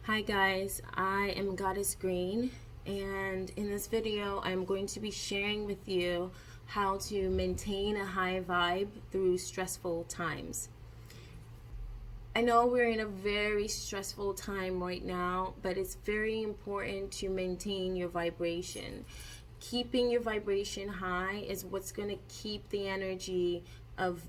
Hi guys, I am Goddess Green, and in this video I'm going to be sharing with you how to maintain a high vibe through stressful times. I know we're in a very stressful time right now, but it's very important to maintain your vibration. Keeping your vibration high is what's going to keep the energy of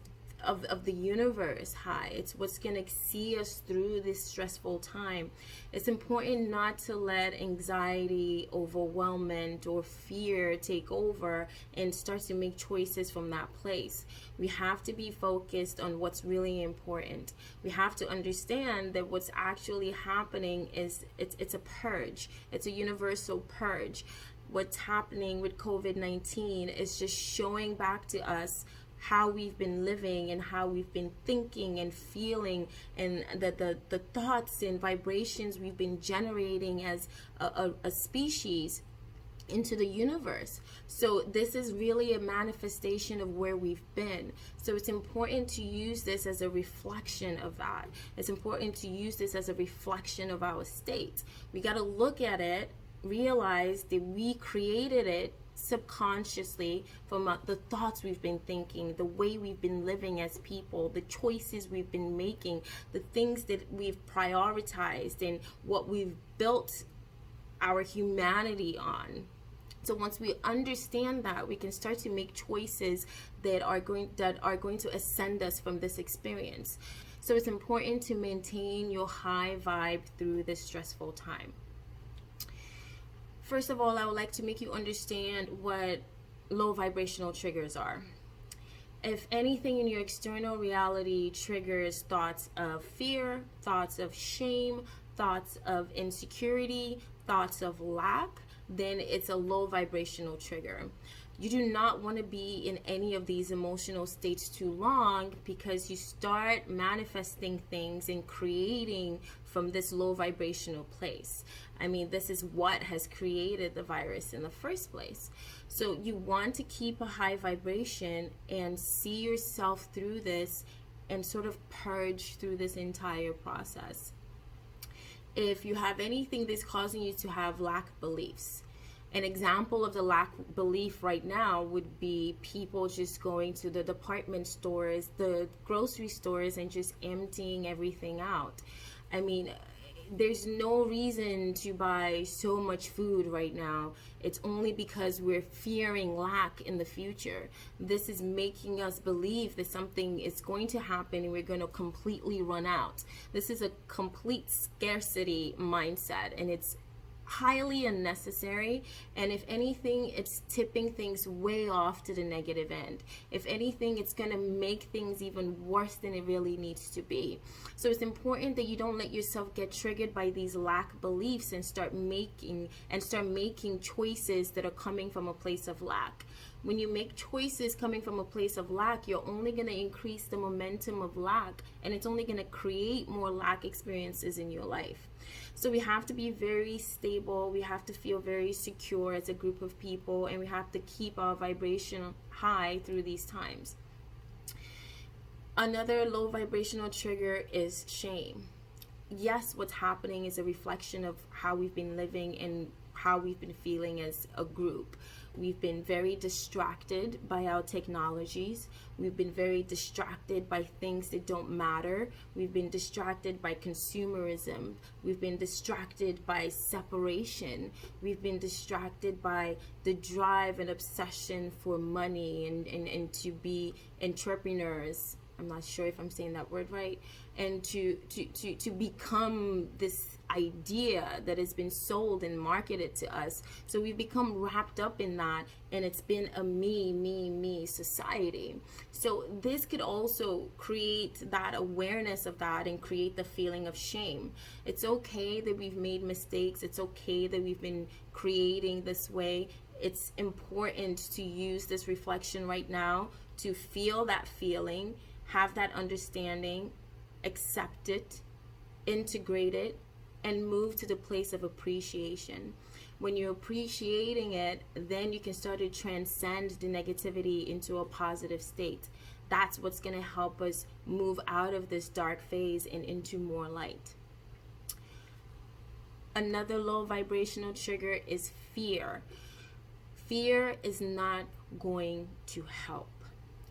the universe high. It's what's going to see us through this stressful time. It's important not to let anxiety, overwhelmment, or fear take over and start to make choices from that place. We have to be focused on what's really important. We have to understand that what's actually happening is it's a purge. It's a universal purge. What's happening with COVID-19 is just showing back to us how we've been living and how we've been thinking and feeling, and the thoughts and vibrations we've been generating as a species into the universe. So this is really a manifestation of where we've been. So it's important to use this as a reflection of that. It's important to use this as a reflection of our state. We got to look at it, realize that we created it subconsciously from the thoughts we've been thinking, the way we've been living as people, the choices we've been making, the things that we've prioritized, and what we've built our humanity on. So once we understand that, we can start to make choices that are going to ascend us from this experience. So it's important to maintain your high vibe through this stressful time. First of all, I would like to make you understand what low vibrational triggers are. If anything in your external reality triggers thoughts of fear, thoughts of shame, thoughts of insecurity, thoughts of lack, then it's a low vibrational trigger. You do not want to be in any of these emotional states too long, because you start manifesting things and creating from this low vibrational place. I mean, this is what has created the virus in the first place. So you want to keep a high vibration and see yourself through this and sort of purge through this entire process. If you have anything that's causing you to have lack beliefs, an example of the lack belief right now would be people just going to the department stores, the grocery stores, and just emptying everything out. I mean, there's no reason to buy so much food right now. It's only because we're fearing lack in the future. This is making us believe that something is going to happen and we're going to completely run out. This is a complete scarcity mindset, and it's highly unnecessary, and if anything, it's tipping things way off to the negative end. If anything, it's going to make things even worse than it really needs to be. So it's important that you don't let yourself get triggered by these lack beliefs and start making choices that are coming from a place of lack. When you make choices coming from a place of lack, you're only going to increase the momentum of lack, and it's only going to create more lack experiences in your life. So we have to be very stable, we have to feel very secure as a group of people, and we have to keep our vibration high through these times. Another low vibrational trigger is shame. Yes, what's happening is a reflection of how we've been living and how we've been feeling as a group. We've been very distracted by our technologies. We've been very distracted by things that don't matter. We've been distracted by consumerism. We've been distracted by separation. We've been distracted by the drive and obsession for money and to be entrepreneurs. I'm not sure if I'm saying that word right, and to become this idea that has been sold and marketed to us. So we've become wrapped up in that, and it's been a me society. So this could also create that awareness of that and create the feeling of shame. It's okay that we've made mistakes. It's okay that we've been creating this way. It's important to use this reflection right now to feel that feeling, have that understanding, accept it, integrate it, and move to the place of appreciation. When you're appreciating it, then you can start to transcend the negativity into a positive state. That's what's going to help us move out of this dark phase and into more light. Another low vibrational trigger is fear. Fear is not going to help.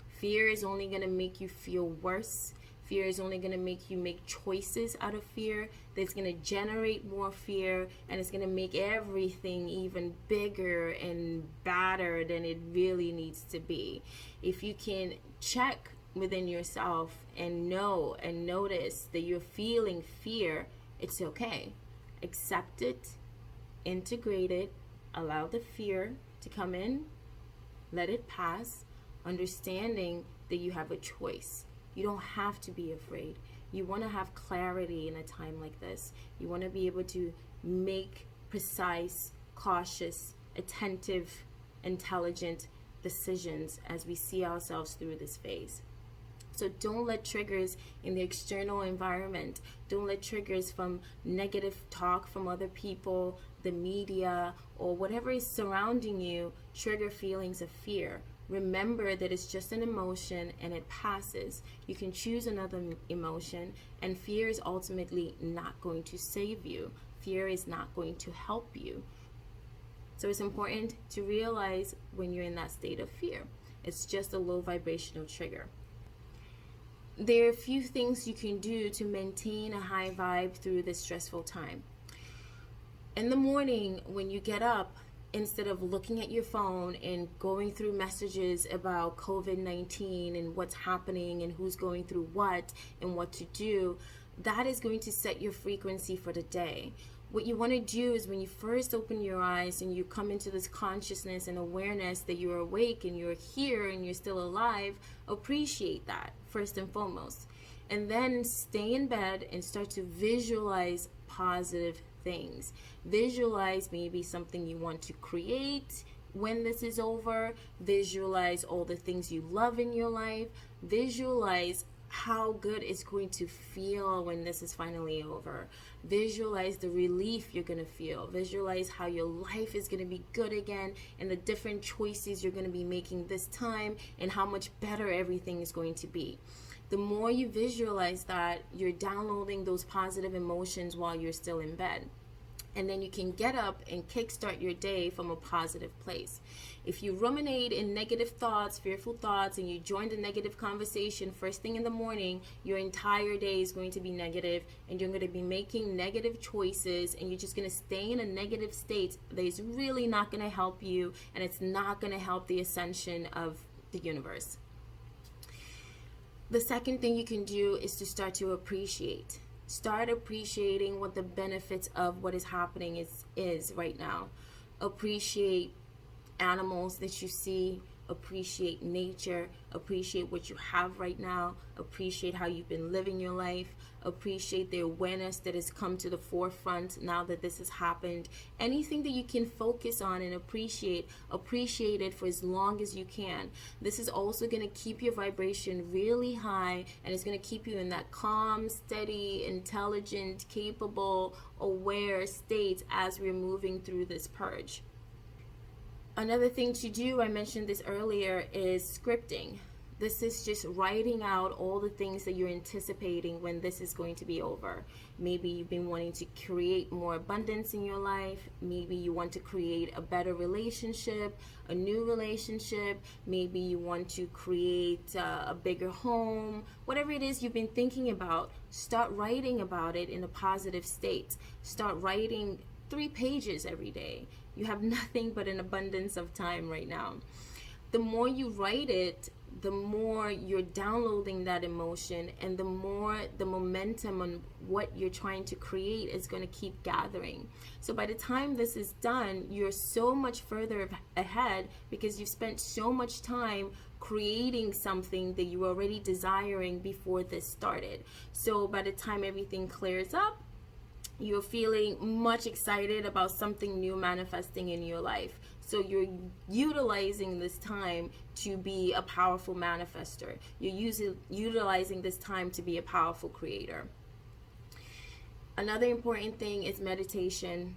Fear is only going to make you feel worse. Fear is only going to make you make choices out of fear that's going to generate more fear, and it's going to make everything even bigger and badder than it really needs to be. If you can check within yourself and know and notice that you're feeling fear, it's okay. Accept it, integrate it, allow the fear to come in, let it pass, understanding that you have a choice. You don't have to be afraid. You want to have clarity in a time like this. You want to be able to make precise, cautious, attentive, intelligent decisions as we see ourselves through this phase. So don't let triggers in the external environment, don't let triggers from negative talk from other people, the media, or whatever is surrounding you trigger feelings of fear. Remember that it's just an emotion and it passes. You can choose another emotion, and fear is ultimately not going to save you. Fear is not going to help you. So it's important to realize when you're in that state of fear. It's just a low vibrational trigger. There are a few things you can do to maintain a high vibe through this stressful time. In the morning, when you get up, instead of looking at your phone and going through messages about COVID-19 and what's happening and who's going through what and what to do, that is going to set your frequency for the day. What you want to do is when you first open your eyes and you come into this consciousness and awareness that you're awake and you're here and you're still alive, appreciate that first and foremost. And then stay in bed and start to visualize positive things. Visualize maybe something you want to create when this is over. Visualize all the things you love in your life. Visualize how good it's going to feel when this is finally over. Visualize the relief you're going to feel. Visualize how your life is going to be good again and the different choices you're going to be making this time and how much better everything is going to be. The more you visualize that, you're downloading those positive emotions while you're still in bed. And then you can get up and kickstart your day from a positive place. If you ruminate in negative thoughts, fearful thoughts, and you join the negative conversation first thing in the morning, your entire day is going to be negative, and you're going to be making negative choices, and you're just going to stay in a negative state that is really not going to help you, and it's not going to help the ascension of the universe. The second thing you can do is to start to appreciate. Start appreciating what the benefits of what is happening is right now. Appreciate animals that you see. Appreciate nature. Appreciate what you have right now. Appreciate how you've been living your life. Appreciate the awareness that has come to the forefront now that this has happened. Anything that you can focus on and appreciate it for as long as you can. This is also going to keep your vibration really high, and it's going to keep you in that calm, steady, intelligent, capable, aware state as we're moving through this purge. Another thing to do, I mentioned this earlier, is scripting. This is just writing out all the things that you're anticipating when this is going to be over. Maybe you've been wanting to create more abundance in your life. Maybe you want to create a better relationship, a new relationship. Maybe you want to create a bigger home. Whatever it is you've been thinking about, start writing about it in a positive state. Start writing 3 pages every day. You have nothing but an abundance of time right now. The more you write it, the more you're downloading that emotion, and the more the momentum on what you're trying to create is going to keep gathering. So by the time this is done, you're so much further ahead because you've spent so much time creating something that you were already desiring before this started. So by the time everything clears up, you're feeling much excited about something new manifesting in your life. So you're utilizing this time to be a powerful manifester. You're utilizing this time to be a powerful creator. Another important thing is meditation.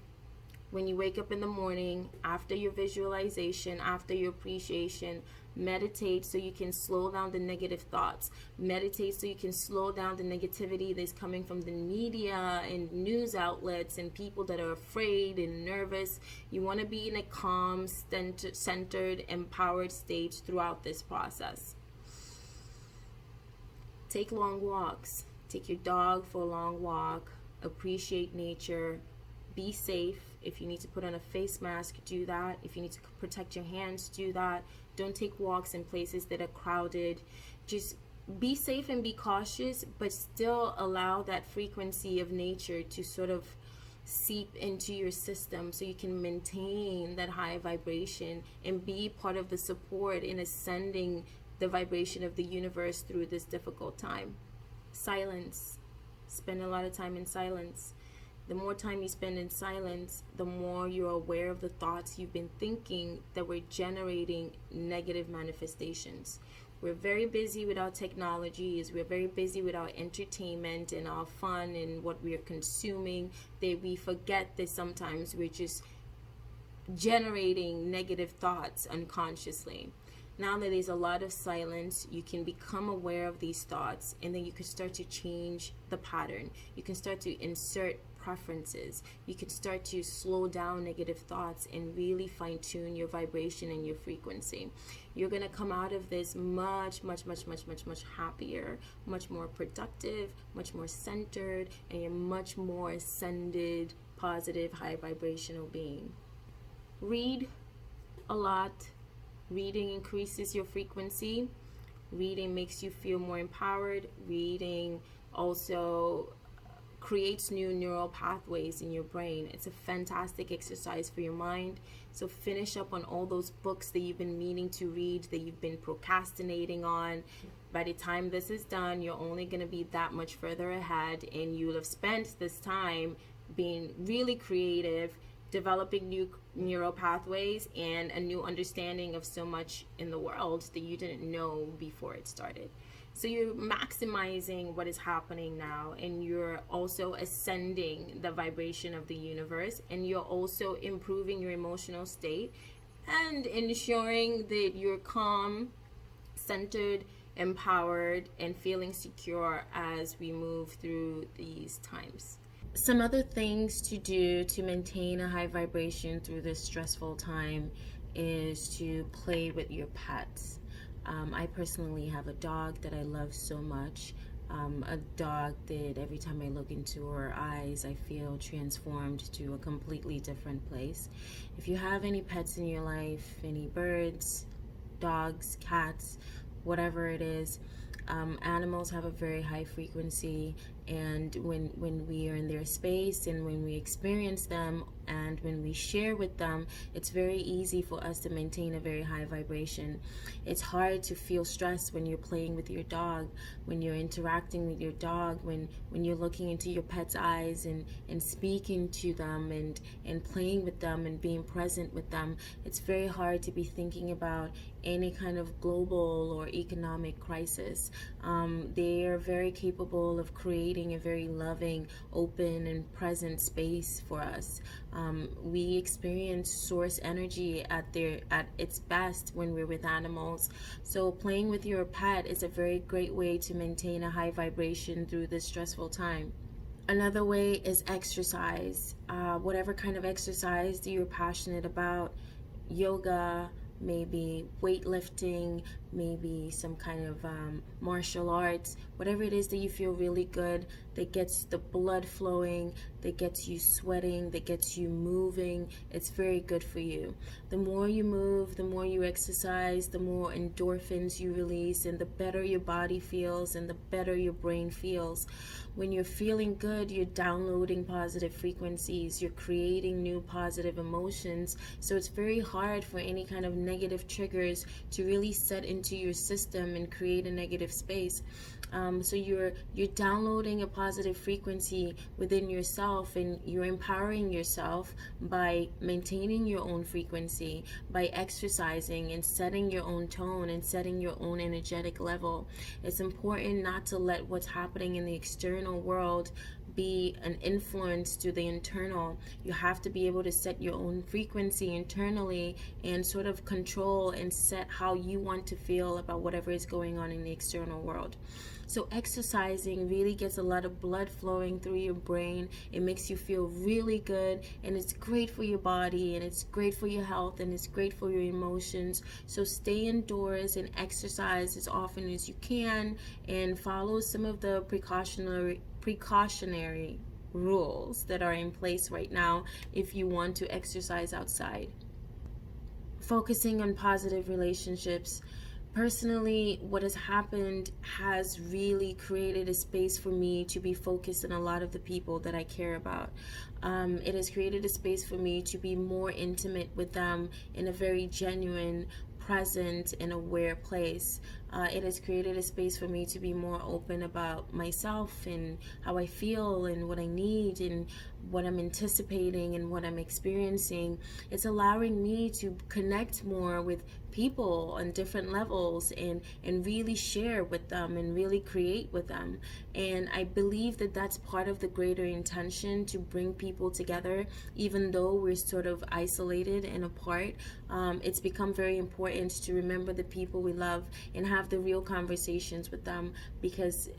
When you wake up in the morning, after your visualization, after your appreciation, Meditate so you can slow down the negative thoughts. Meditate so you can slow down the negativity that's coming from the media and news outlets and people that are afraid and nervous. You want to be in a calm, centered, empowered state throughout this process. Take long walks. Take your dog for a long walk. Appreciate nature. Be safe. If you need to put on a face mask, do that. If you need to protect your hands, do that. Don't take walks in places that are crowded. Just be safe and be cautious, but still allow that frequency of nature to sort of seep into your system so you can maintain that high vibration and be part of the support in ascending the vibration of the universe through this difficult time. Silence. Spend a lot of time in silence. The more time you spend in silence, the more you're aware of the thoughts you've been thinking that were generating negative manifestations. We're very busy with our technologies. We're very busy with our entertainment and our fun and what we are consuming, that we forget that sometimes we're just generating negative thoughts unconsciously. Now that there's a lot of silence, you can become aware of these thoughts, and then you can start to change the pattern. You can start to insert preferences. You can start to slow down negative thoughts and really fine-tune your vibration and your frequency. You're going to come out of this much happier, much more productive, much more centered, and you're much more ascended, positive, high vibrational being. Read a lot. Reading increases your frequency. Reading makes you feel more empowered. Reading also creates new neural pathways in your brain. It's a fantastic exercise for your mind. So finish up on all those books that you've been meaning to read, that you've been procrastinating on. By the time this is done, you're only going to be that much further ahead, and you'll have spent this time being really creative, developing new neural pathways and a new understanding of so much in the world that you didn't know before it started. So you're maximizing what is happening now, and you're also ascending the vibration of the universe, and you're also improving your emotional state and ensuring that you're calm, centered, empowered, and feeling secure as we move through these times. Some other things to do to maintain a high vibration through this stressful time is to play with your pets. I personally have a dog that I love so much. A dog that every time I look into her eyes, I feel transformed to a completely different place. If you have any pets in your life, any birds, dogs, cats, whatever it is, animals have a very high frequency, and when we are in their space and when we experience them and when we share with them, it's very easy for us to maintain a very high vibration. It's hard to feel stress when you're playing with your dog, when you're interacting with your dog, when you're looking into your pet's eyes and speaking to them and playing with them and being present with them. It's very hard to be thinking about any kind of global or economic crisis. They are very capable of creating a very loving, open, and present space for us. We experience source energy at its best when we're with animals. So playing with your pet is a very great way to maintain a high vibration through this stressful time. Another way is exercise. Whatever kind of exercise that you're passionate about, yoga, maybe weightlifting, maybe some kind of martial arts, whatever it is that you feel really good, that gets the blood flowing, that gets you sweating, that gets you moving, it's very good for you. The more you move, the more you exercise, the more endorphins you release, and the better your body feels and the better your brain feels. When you're feeling good, you're downloading positive frequencies, you're creating new positive emotions, so it's very hard for any kind of negative triggers to really set into your system and create a negative space. So you're downloading a positive frequency within yourself, and you're empowering yourself by maintaining your own frequency, by exercising and setting your own tone and setting your own energetic level. It's important not to let what's happening in the external world be an influence to the internal. You have to be able to set your own frequency internally and sort of control and set how you want to feel about whatever is going on in the external world. So exercising really gets a lot of blood flowing through your brain. It makes you feel really good, and it's great for your body, and it's great for your health, and it's great for your emotions. So stay indoors and exercise as often as you can, and follow some of the precautionary rules that are in place right now if you want to exercise outside. Focusing on positive relationships. Personally, what has happened has really created a space for me to be focused on a lot of the people that I care about. It has created a space for me to be more intimate with them in a very genuine, present, and aware place. It has created a space for me to be more open about myself and how I feel and what I need and what I'm anticipating and what I'm experiencing. It's allowing me to connect more with people on different levels and really share with them and really create with them. And I believe that that's part of the greater intention, to bring people together. Even though we're sort of isolated and apart, it's become very important to remember the people we love and have the real conversations with them, because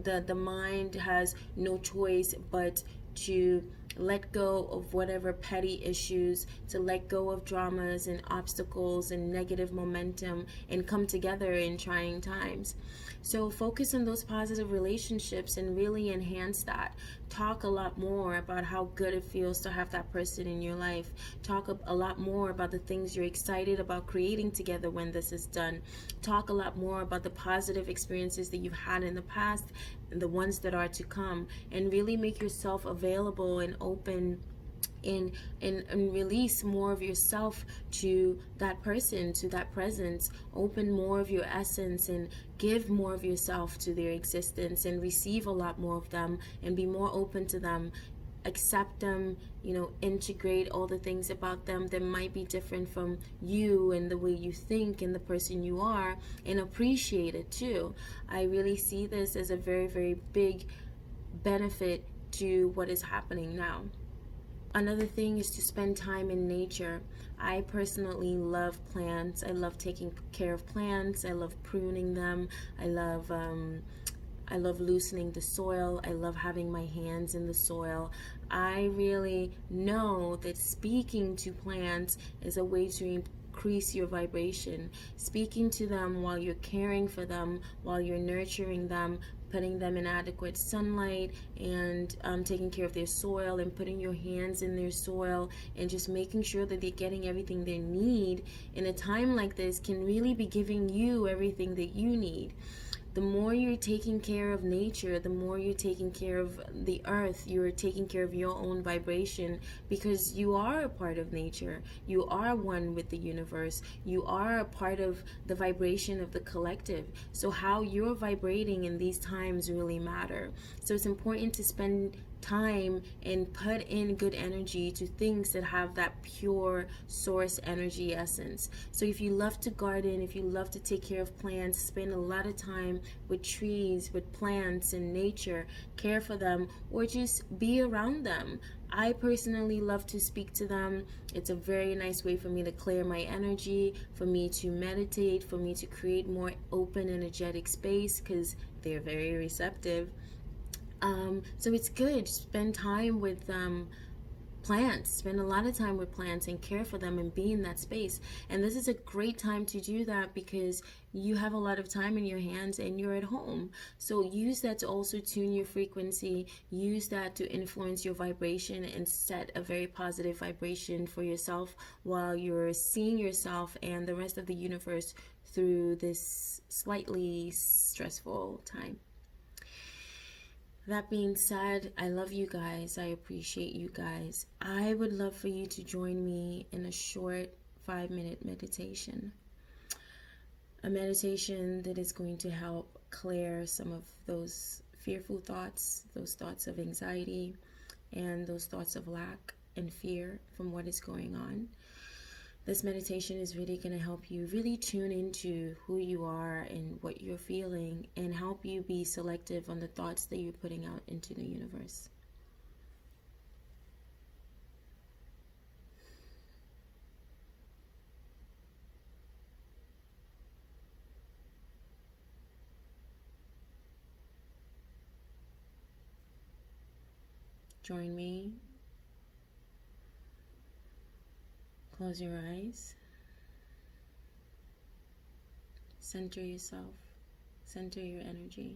the mind has no choice but to let go of whatever petty issues, to let go of dramas and obstacles and negative momentum, and come together in trying times. So focus on those positive relationships and really enhance that. Talk a lot more about how good it feels to have that person in your life. Talk a lot more about the things you're excited about creating together when this is done. Talk a lot more about the positive experiences that you've had in the past and the ones that are to come, and really make yourself available and open and release more of yourself to that person, to that presence. Open more of your essence and give more of yourself to their existence, and receive a lot more of them and be more open to them. Accept them, integrate all the things about them that might be different from you and the way you think and the person you are, and appreciate it too. I really see this as a very, very big benefit to what is happening now. Another thing is to spend time in nature. I personally love plants. I love taking care of plants. I love pruning them. I love loosening the soil. I love having my hands in the soil. I really know that speaking to plants is a way to increase your vibration. Speaking to them while you're caring for them, while you're nurturing them, putting them in adequate sunlight, and taking care of their soil, and putting your hands in their soil, and just making sure that they're getting everything they need in a time like this, can really be giving you everything that you need. The more you're taking care of nature, the more you're taking care of the earth, you're taking care of your own vibration, because you are a part of nature. You are one with the universe. You are a part of the vibration of the collective. So how you're vibrating in these times really matter. So it's important to spend time and put in good energy to things that have that pure source energy essence. So if you love to garden, if you love to take care of plants, spend a lot of time with trees, with plants and nature, care for them, or just be around them. I personally love to speak to them. It's a very nice way for me to clear my energy, for me to meditate, for me to create more open, energetic space, because they're very receptive. So it's good. Spend time with plants. Spend a lot of time with plants and care for them and be in that space. And this is a great time to do that because you have a lot of time in your hands and you're at home. So use that to also tune your frequency. Use that to influence your vibration and set a very positive vibration for yourself while you're seeing yourself and the rest of the universe through this slightly stressful time. That being said, I love you guys. I appreciate you guys. I would love for you to join me in a short 5-minute meditation. A meditation that is going to help clear some of those fearful thoughts, those thoughts of anxiety, and those thoughts of lack and fear from what is going on. This meditation is really going to help you really tune into who you are and what you're feeling, and help you be selective on the thoughts that you're putting out into the universe. Join me. Close your eyes. Center yourself. Center your energy.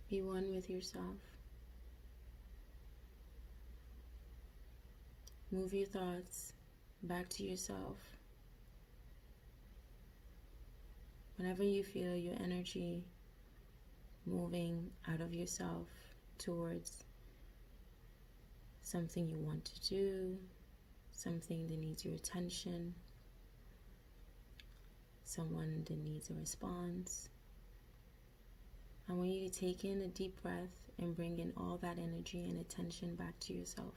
Be one with yourself. Move your thoughts back to yourself. Whenever you feel your energy moving out of yourself towards something you want to do, something that needs your attention, someone that needs a response, I want you to take in a deep breath and bring in all that energy and attention back to yourself.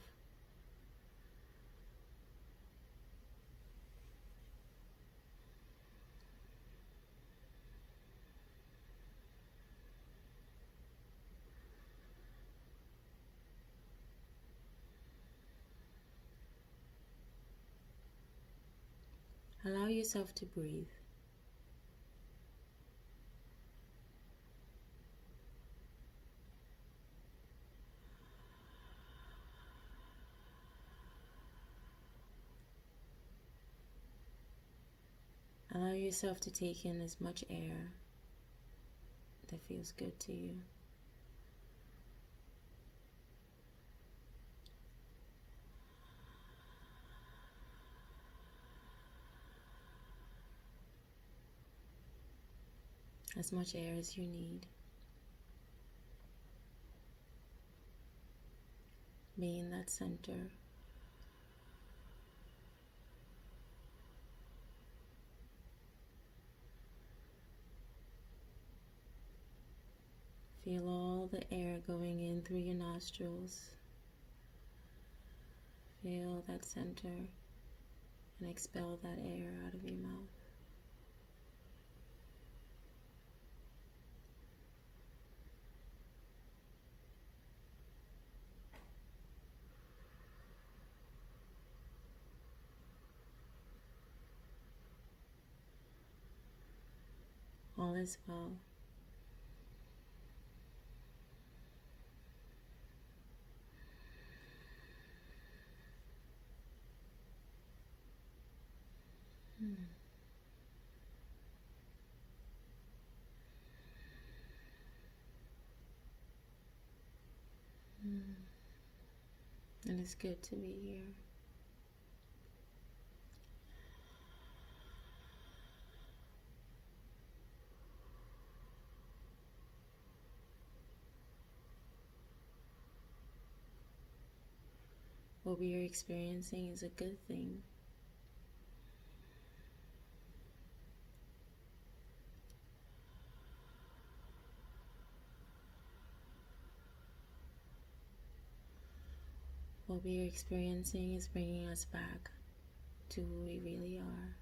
Allow yourself to breathe. Allow yourself to take in as much air that feels good to you. As much air as you need. Be in that center. Feel all the air going in through your nostrils. Feel that center and expel that air out of your mouth. All is well. And it's good to be here. What we are experiencing is a good thing. What we are experiencing is bringing us back to who we really are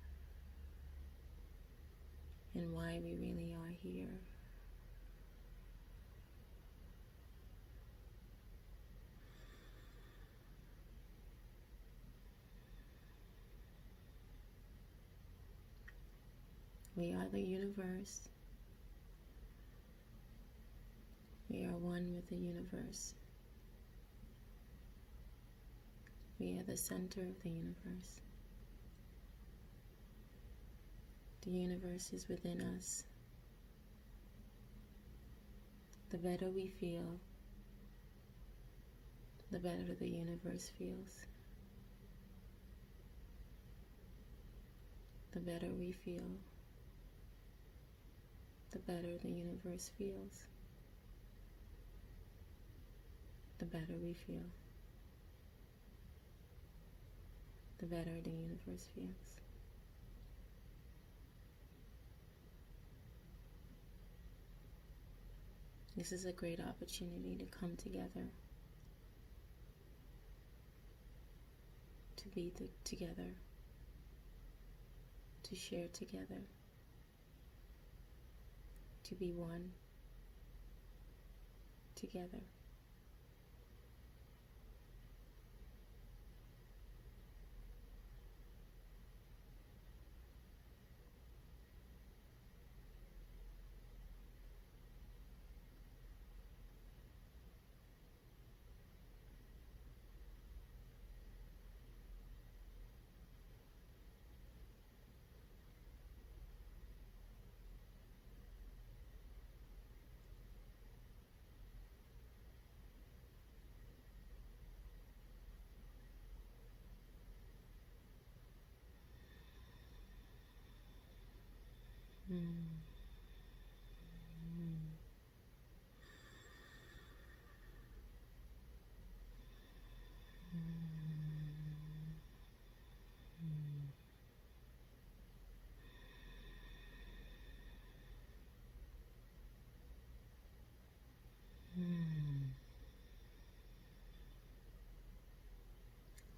and why we really are here. We are the universe. We are one with the universe. We are the center of the universe. The universe is within us. The better we feel, the better the universe feels. The better we feel, the better the universe feels. The better we feel, the better the universe feels. This is a great opportunity to come together, to be together, to share together, to be one together.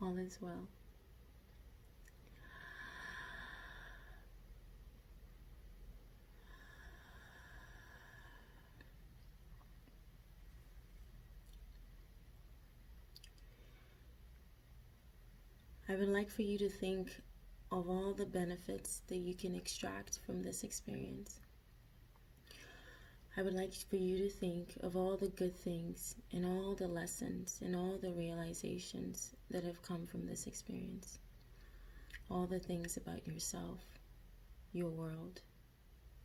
All is well. I would like for you to think of all the benefits that you can extract from this experience. I would like for you to think of all the good things and all the lessons and all the realizations that have come from this experience. All the things about yourself, your world,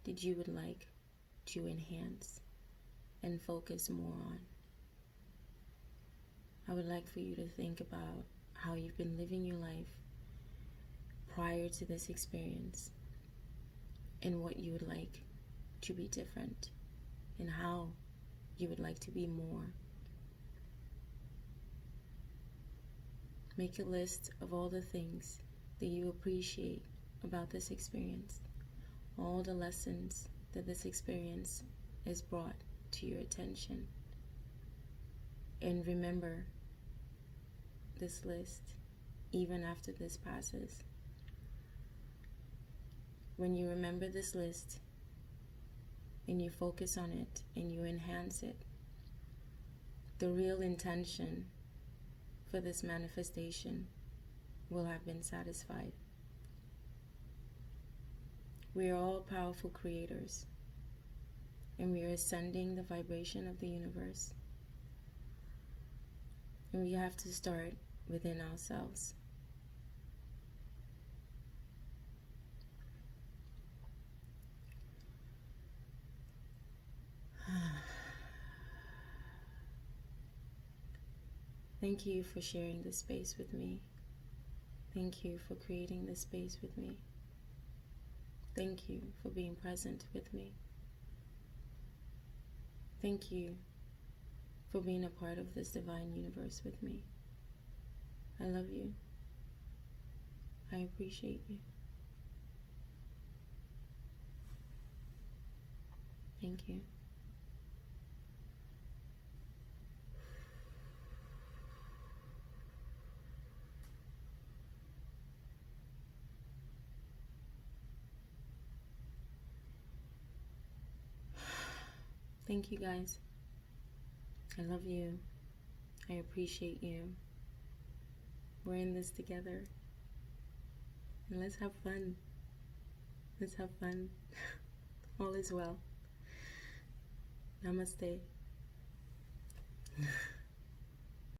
that you would like to enhance and focus more on. I would like for you to think about how you've been living your life prior to this experience and what you would like to be different and how you would like to be more. Make a list of all the things that you appreciate about this experience, all the lessons that this experience has brought to your attention. And remember this list even after this passes. When you remember this list and you focus on it and you enhance it, the real intention for this manifestation will have been satisfied. We are all powerful creators, and we are ascending the vibration of the universe. And we have to start within ourselves. Thank you for sharing this space with me. Thank you for creating this space with me. Thank you for being present with me. Thank you for being a part of this divine universe with me. I love you. I appreciate you. Thank you. Thank you, guys. I love you. I appreciate you. We're in this together. And let's have fun. Let's have fun. All is well. Namaste.